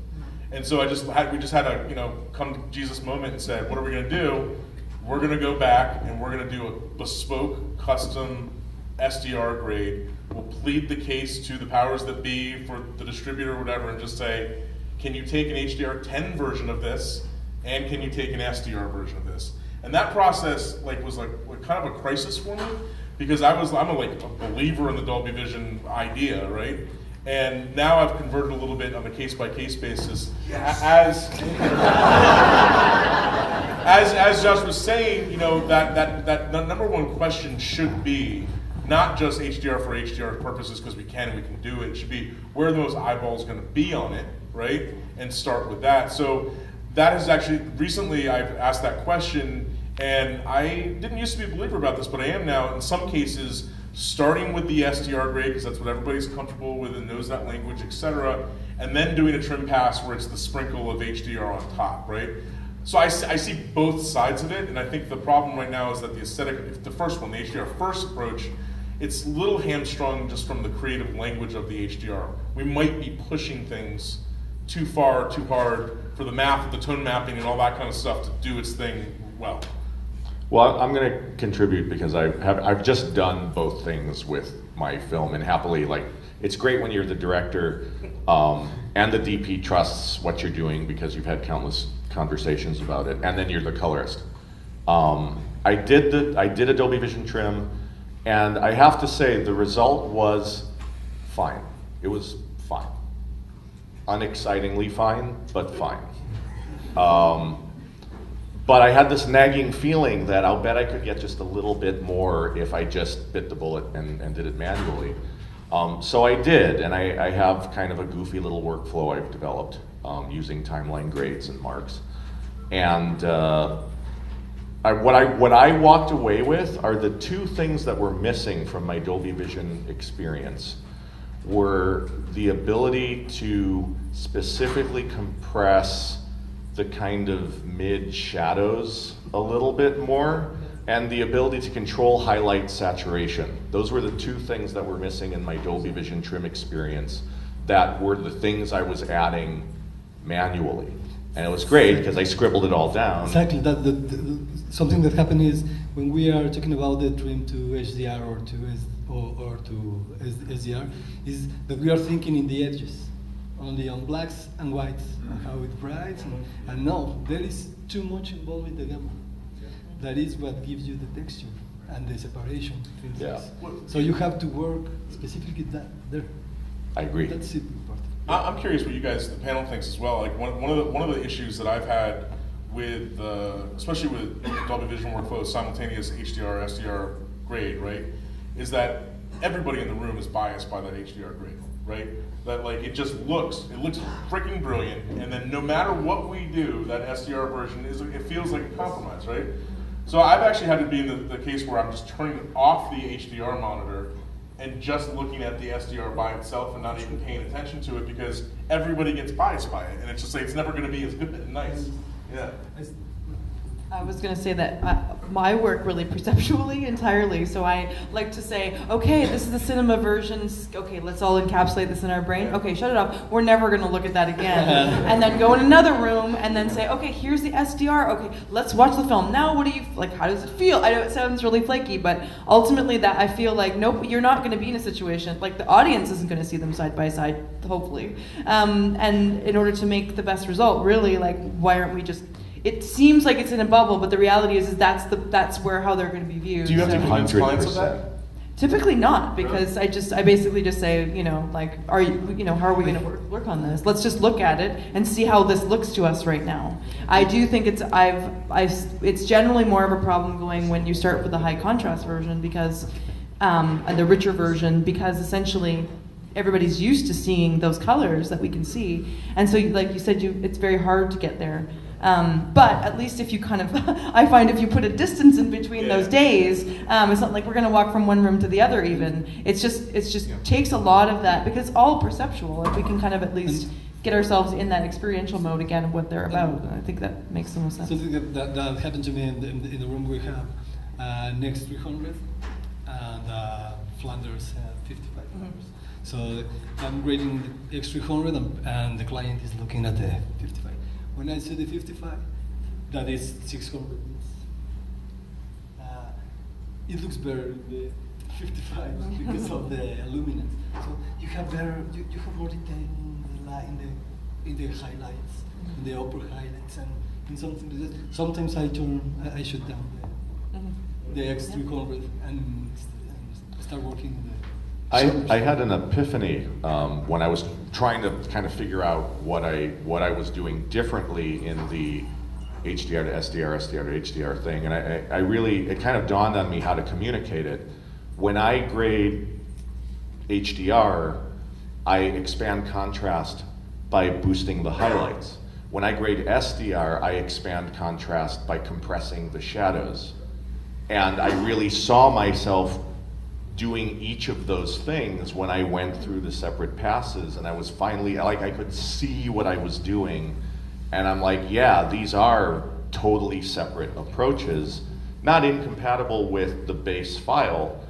And so we just had a come to Jesus moment and said, what are we going to do? We're going to go back and we're going to do a bespoke custom SDR grade. We'll plead the case to the powers that be for the distributor or whatever and just say, can you take an HDR10 version of this and can you take an SDR version of this? And that process was kind of a crisis for me because I'm a believer in the Dolby Vision idea, right? And now I've converted a little bit on a case-by-case basis. Yes. As Josh was saying, you know, that number one question should be not just HDR for HDR purposes because we can do it. It should be where are those eyeballs going to be on it, right? And start with that. So that is actually, recently I've asked that question, and I didn't used to be a believer about this, but I am now. In some cases, starting with the SDR grade, because that's what everybody's comfortable with and knows that language, etc., and then doing a trim pass where it's the sprinkle of HDR on top, right? So I see both sides of it, and I think the problem right now is that the aesthetic, the first one, the HDR first approach, it's a little hamstrung just from the creative language of the HDR. We might be pushing things too far, too hard for the math, the tone mapping, and all that kind of stuff to do its thing well. Well, I'm going to contribute because I've just done both things with my film, and happily, like, it's great when you're the director and the DP trusts what you're doing because you've had countless conversations about it, and then you're the colorist. I did Adobe Vision trim, and I have to say the result was fine. It was fine, unexcitingly fine, but fine. But I had this nagging feeling that I'll bet I could get just a little bit more if I just bit the bullet and did it manually. So I did, and I have kind of a goofy little workflow I've developed using timeline grades and marks. And what I walked away with are the two things that were missing from my Dolby Vision experience were the ability to specifically compress the kind of mid shadows a little bit more, and the ability to control highlight saturation. Those were the two things that were missing in my Dolby Vision trim experience that were the things I was adding manually. And it was great because I scribbled it all down. Exactly, something that happened is when we are talking about the trim to HDR or to SDR, is that we are thinking in the edges, only on blacks and whites, and how it brights, and no, there is too much involved in the gamma. That is what gives you the texture and the separation between things. So you have to work specifically there. I agree. That's it. I'm curious what you guys, the panel, thinks as well. Like one of the issues that I've had with, especially with Dolby Vision workflow, simultaneous HDR, SDR grade, right, is that everybody in the room is biased by that HDR grade, right? That like it looks freaking brilliant, and then no matter what we do, that SDR version it feels like a compromise, right? So I've actually had to be in the case where I'm just turning off the HDR monitor and just looking at the SDR by itself and not even paying attention to it because everybody gets biased by it, and it's just like it's never going to be as good and nice. Yeah. I was going to say that my work really perceptually entirely, so I like to say, okay, this is the cinema version, okay, let's all encapsulate this in our brain, okay, shut it off, we're never going to look at that again. And then go in another room and then say, okay, here's the SDR, okay, let's watch the film. Now what do you, like, how does it feel? I know it sounds really flaky, but ultimately that I feel like, nope, you're not going to be in a situation, like the audience isn't going to see them side by side, hopefully. And in order to make the best result, really, like, why aren't we just, it seems like it's in a bubble, but the reality is that's where how they're going to be viewed. Do you have to convince clients of that? Typically not, because I basically just say, like, how are we going to work on this? Let's just look at it and see how this looks to us right now. I do think it's generally more of a problem going when you start with the high contrast version because, and the richer version, because essentially everybody's used to seeing those colors that we can see, and so like you said, it's very hard to get there. But at least if you kind of, I find if you put a distance in between those days, it's not like we're going to walk from one room to the other even. It's just takes a lot of that, because it's all perceptual. If we can kind of at least get ourselves in that experiential mode again of what they're about, I think that makes the most sense. Something that happened to me in the room we have next 300 and Flanders 55 hours. So I'm grading the X300 and the client is looking at the 55. When I see the 55, that is 600 minutes. It looks better in the 55 because of the luminance. So you have you have more detail in the highlights, in the upper highlights, and in something. Sometimes I shut down the X300 and start working I had an epiphany when I was trying to kind of figure out what I was doing differently in the HDR to SDR, SDR to HDR thing, and I really, it kind of dawned on me how to communicate it. When I grade HDR, I expand contrast by boosting the highlights. When I grade SDR, I expand contrast by compressing the shadows. And I really saw myself doing each of those things when I went through the separate passes, and I was finally, like, I could see what I was doing, and I'm like, yeah, these are totally separate approaches, not incompatible with the base file,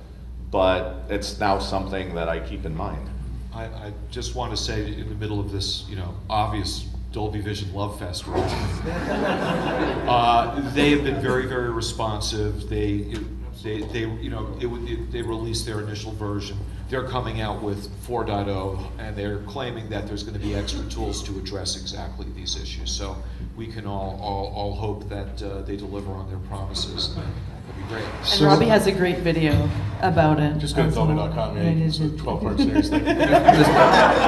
but it's now something that I keep in mind. I just want to say, in the middle of this, obvious Dolby Vision love fest, they have been very, very responsive. They released their initial version. They're coming out with 4.0, and they're claiming that there's going to be extra tools to address exactly these issues. So we can all hope that they deliver on their promises. That'd be great. And Robbie has a great video about it. Just go to Dolby.com, yeah, it's a 12-part series thing.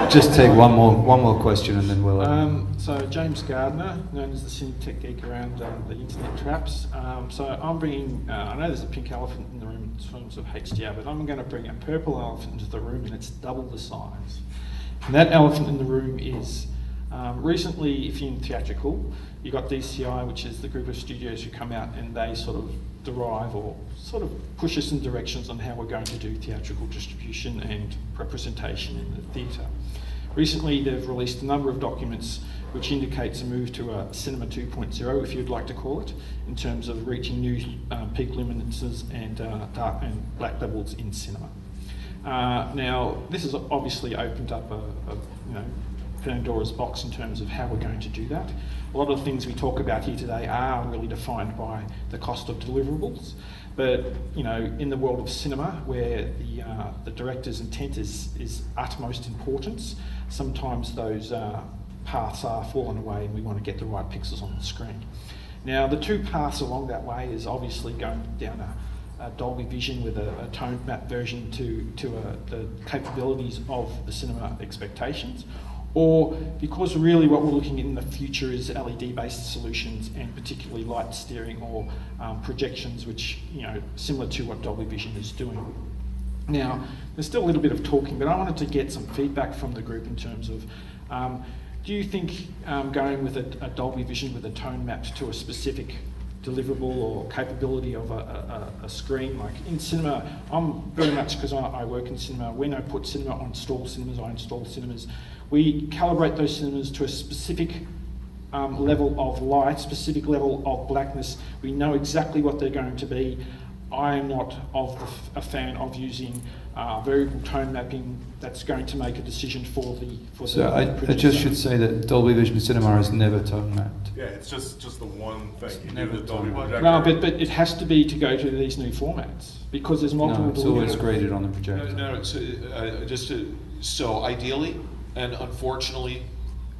Just take one more question and then we'll... So James Gardner, known as the CineTechGeek around the internet traps. So I'm bringing, I know there's a pink elephant in the room in terms of HDR, but I'm going to bring a purple elephant into the room, and it's double the size. And that elephant in the room is, recently, if you're in theatrical, you got DCI, which is the group of studios who come out and they sort of derive or sort of push us in directions on how we're going to do theatrical distribution and representation in the theatre. Recently, they've released a number of documents which indicates a move to a Cinema 2.0, if you'd like to call it, in terms of reaching new peak luminances and dark and black levels in cinema. Now, this has obviously opened up a Pandora's box in terms of how we're going to do that. A lot of the things we talk about here today are really defined by the cost of deliverables, but in the world of cinema, where the director's intent is utmost importance, sometimes those paths are falling away, and we want to get the right pixels on the screen. Now, the two paths along that way is obviously going down a Dolby Vision with a toned map version to the capabilities of the cinema expectations, or because really what we're looking at in the future is LED-based solutions, and particularly light steering or projections, which similar to what Dolby Vision is doing. Now, there's still a little bit of talking, but I wanted to get some feedback from the group in terms of, do you think going with a Dolby Vision with a tone mapped to a specific deliverable or capability of a screen, like in cinema, I'm very much, because I work in cinema, when I put cinema on install cinemas, we calibrate those cinemas to a specific level of light, specific level of blackness. We know exactly what they're going to be. I am not a fan of using variable tone mapping that's going to make a decision for the So I just should say that Dolby Vision Cinema is never tone mapped. Yeah, it's just the one thing. You do the Dolby projector. No, but it has to be to go to these new formats, because there's multiple. No, it's always graded on the projector. No, so ideally, and unfortunately,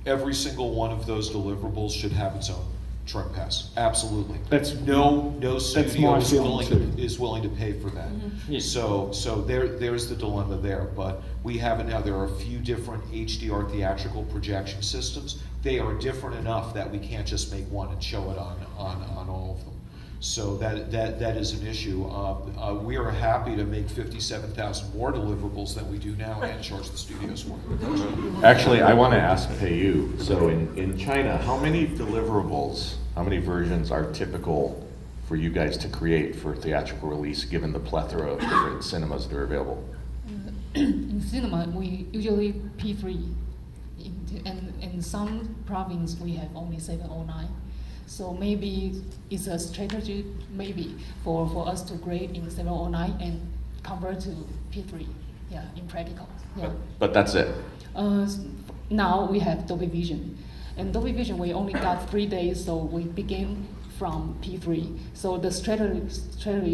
every single one of those deliverables should have its own trim pass. Absolutely. That's no studio is willing to pay for that. Mm-hmm. Yeah. So there's the dilemma there. But we have it now. There are a few different HDR theatrical projection systems. They are different enough that we can't just make one and show it on all of them. So that is an issue. We are happy to make 57,000 more deliverables than we do now and charge the studios more. Actually, I want to ask Hugh. So in China, how many deliverables, how many versions are typical for you guys to create for theatrical release, given the plethora of different cinemas that are available? In cinema, we usually P3. And in some province, we have only 709. So maybe it's a strategy, maybe, for us to grade in 709 and convert to P3, in practical. Yeah. But that's it? Now we have Dolby Vision. And Dolby Vision, we only got 3 days, so we begin from P3. So the strategy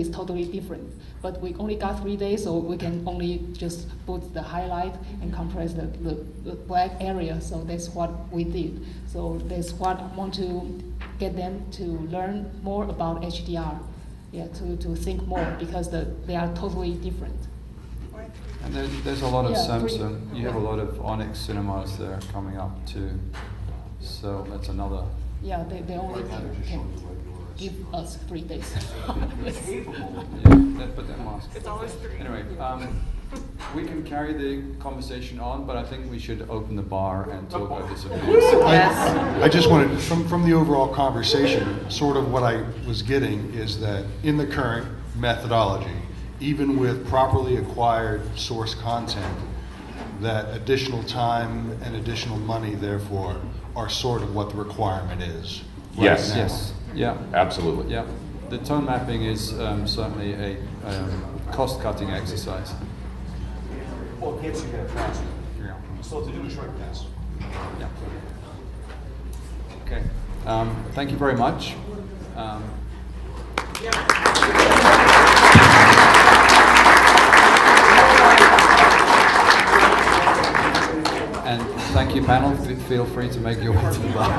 is totally different. But we only got 3 days, so we can only just put the highlight and compress the black area. So that's what we did. So that's what I want to get them to learn more about HDR, to think more, because they are totally different. And there's a lot of Yeah, Samsung. You have a lot of Onyx cinemas there coming up too. So that's another. Yeah, they only can give us 3 days. But that mask. It's always 3. Anyway, we can carry the conversation on, but I think we should open the bar and talk about this a bit. I just wanted, from the overall conversation, sort of what I was getting is that in the current methodology, even with properly acquired source content, that additional time and additional money, therefore, are sort of what the requirement is. Right Yes. now. Yes. Yeah. Absolutely. Yeah. The tone mapping is certainly a cost-cutting exercise. Well, kids are going to pass. Yeah. So to do a short pass. Yeah. Okay. Thank you very much. And thank you, panel. Feel free to make your way to the bar.